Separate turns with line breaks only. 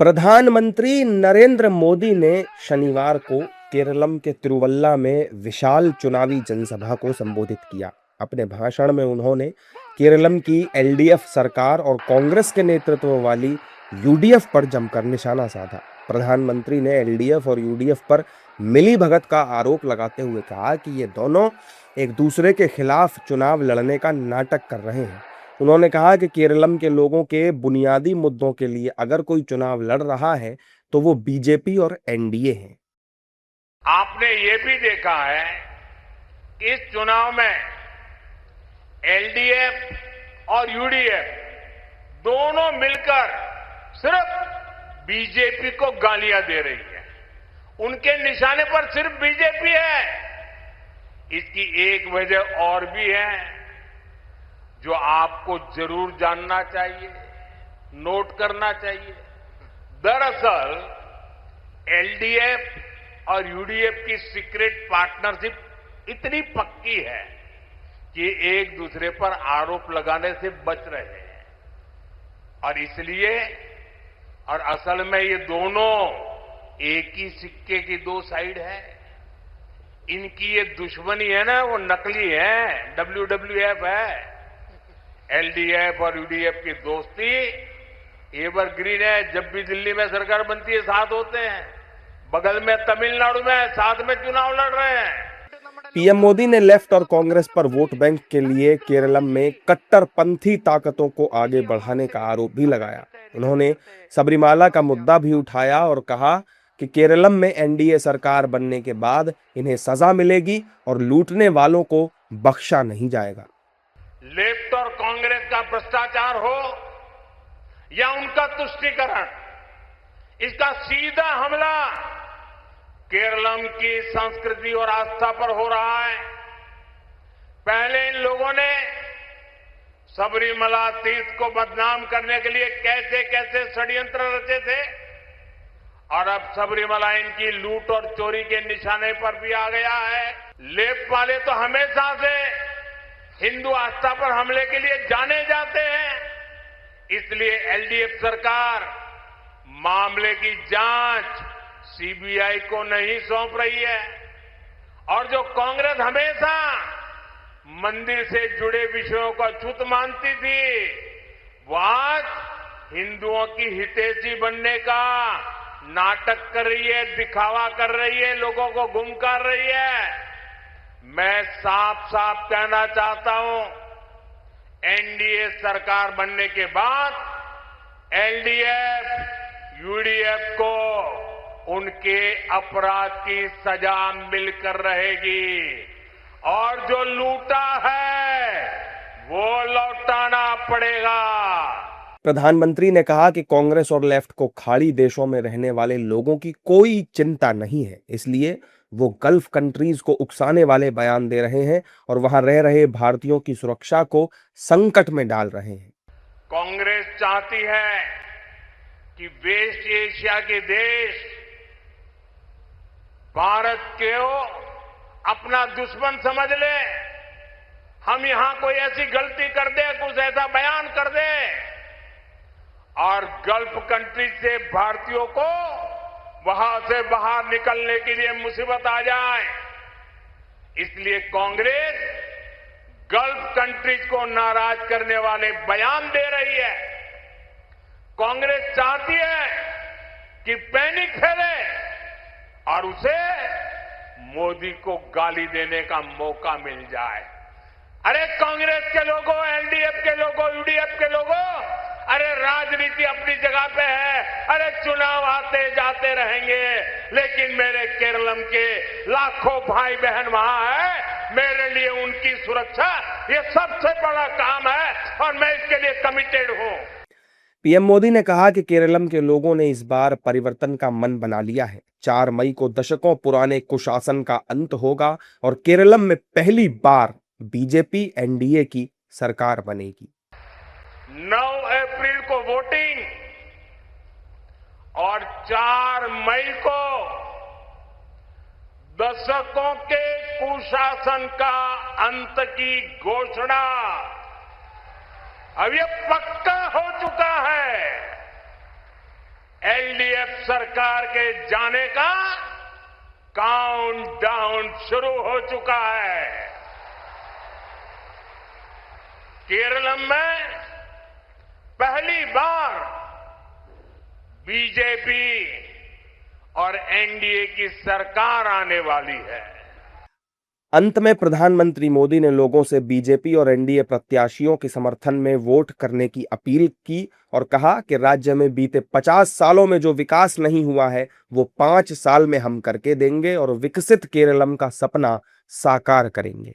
प्रधानमंत्री नरेंद्र मोदी ने शनिवार को केरलम के तिरुवल्ला में विशाल चुनावी जनसभा को संबोधित किया। अपने भाषण में उन्होंने केरलम की एलडीएफ सरकार और कांग्रेस के नेतृत्व वाली यूडीएफ पर जमकर निशाना साधा। प्रधानमंत्री ने एलडीएफ और यूडीएफ पर मिलीभगत का आरोप लगाते हुए कहा कि ये दोनों एक दूसरे के खिलाफ चुनाव लड़ने का नाटक कर रहे हैं। उन्होंने कहा कि केरलम के लोगों के बुनियादी मुद्दों के लिए अगर कोई चुनाव लड़ रहा है तो वो बीजेपी और एनडीए है।
आपने ये भी देखा है कि इस चुनाव में एलडीएफ और यूडीएफ दोनों मिलकर सिर्फ बीजेपी को गालियां दे रही है। उनके निशाने पर सिर्फ बीजेपी है। इसकी एक वजह और भी है जो आपको जरूर जानना चाहिए, नोट करना चाहिए। दरअसल एलडीएफ और यूडीएफ की सीक्रेट पार्टनरशिप इतनी पक्की है कि एक दूसरे पर आरोप लगाने से बच रहे हैं और इसलिए और असल में ये दोनों एक ही सिक्के की दो साइड है। इनकी ये दुश्मनी है ना, वो नकली है, WWF है। एलडीएफ और यूडीएफ की दोस्ती एवरग्रीन है। जब भी दिल्ली में सरकार बनती है साथ होते हैं, बगल में तमिलनाडु में साथ में चुनाव लड़ रहे हैं।
पीएम मोदी ने लेफ्ट और कांग्रेस पर वोट बैंक के लिए केरलम में कट्टरपंथी ताकतों को आगे बढ़ाने का आरोप भी लगाया। उन्होंने सबरीमाला का मुद्दा भी उठाया और कहा कि केरलम में एनडीए सरकार बनने के बाद इन्हें सजा मिलेगी और लूटने वालों को बख्शा नहीं जाएगा।
लेफ्ट और कांग्रेस का भ्रष्टाचार हो या उनका तुष्टीकरण, इसका सीधा हमला केरलम की संस्कृति और आस्था पर हो रहा है। पहले इन लोगों ने सबरीमला तीर्थ को बदनाम करने के लिए कैसे कैसे षड्यंत्र रचे थे और अब सबरीमला इनकी लूट और चोरी के निशाने पर भी आ गया है। लेफ्ट वाले तो हमेशा से हिंदू आस्था पर हमले के लिए जाने जाते हैं। इसलिए एलडीएफ सरकार मामले की जांच सीबीआई को नहीं सौंप रही है और जो कांग्रेस हमेशा मंदिर से जुड़े विषयों को अछूत मानती थी, वो आज हिंदुओं की हितैषी बनने का नाटक कर रही है, दिखावा कर रही है, लोगों को गुम कर रही है। मैं साफ साफ कहना चाहता हूं, एनडीए सरकार बनने के बाद एलडीएफ, यूडीएफ को उनके अपराध की सजा मिलकर रहेगी और जो लूटा है वो लौटाना पड़ेगा।
प्रधानमंत्री ने कहा कि कांग्रेस और लेफ्ट को खाड़ी देशों में रहने वाले लोगों की कोई चिंता नहीं है, इसलिए वो गल्फ कंट्रीज को उकसाने वाले बयान दे रहे हैं और वहां रह रहे भारतीयों की सुरक्षा को संकट में डाल रहे हैं।
कांग्रेस चाहती है कि वेस्ट एशिया के देश भारत को अपना दुश्मन समझ ले। हम यहां कोई ऐसी गलती कर दे, कुछ ऐसा बयान कर दे और गल्फ कंट्री से भारतीयों को वहां से बाहर निकलने के लिए मुसीबत आ जाए। इसलिए कांग्रेस गल्फ कंट्रीज को नाराज करने वाले बयान दे रही है। कांग्रेस चाहती है कि पैनिक फैले और उसे मोदी को गाली देने का मौका मिल जाए। अरे कांग्रेस के लोगों, एलडीएफ के लोगों, यूडीएफ के लोगों, अरे राजनीति अपनी जगह पे है। अरे चुनाव आते जाते रहेंगे, लेकिन मेरे केरलम के लाखों भाई बहन वहां है। मेरे लिए उनकी सुरक्षा ये सबसे बड़ा काम है और मैं इसके लिए कमिटेड हूं।
पीएम मोदी ने कहा कि केरलम के लोगों ने इस बार परिवर्तन का मन बना लिया है। 4 मई को दशकों पुराने कुशासन का अंत होगा और केरलम में पहली बार बीजेपी एनडीए की सरकार बनेगी।
9 अप्रैल को वोटिंग और 4 मई को दशकों के कुशासन का अंत की घोषणा अब ये पक्का हो चुका है। एलडीएफ सरकार के जाने का काउंटडाउन शुरू हो चुका है। केरलम में पहली बार बीजेपी और एनडीए की सरकार आने वाली है।
अंत में प्रधानमंत्री मोदी ने लोगों से बीजेपी और एनडीए प्रत्याशियों के समर्थन में वोट करने की अपील की और कहा कि राज्य में बीते 50 सालों में जो विकास नहीं हुआ है वो 5 साल में हम करके देंगे और विकसित केरलम का सपना साकार करेंगे।